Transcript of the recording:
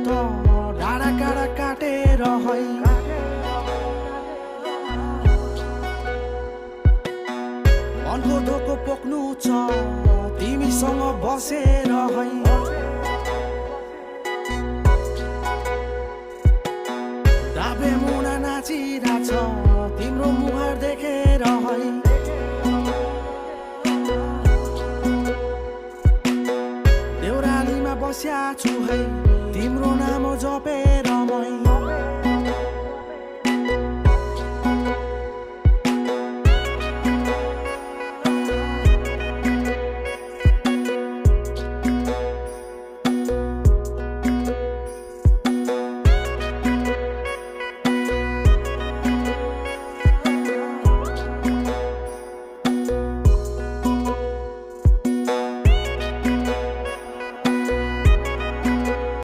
त डाँडा काँडा काटेर है मनको धोको पोख्नु छ तिमीसँग बसेर है दाबे मुना नाचिरहेछ तिम्रो मुहार देखेर है देउरालीमा बस्या छु है तिम्रो नाम जपे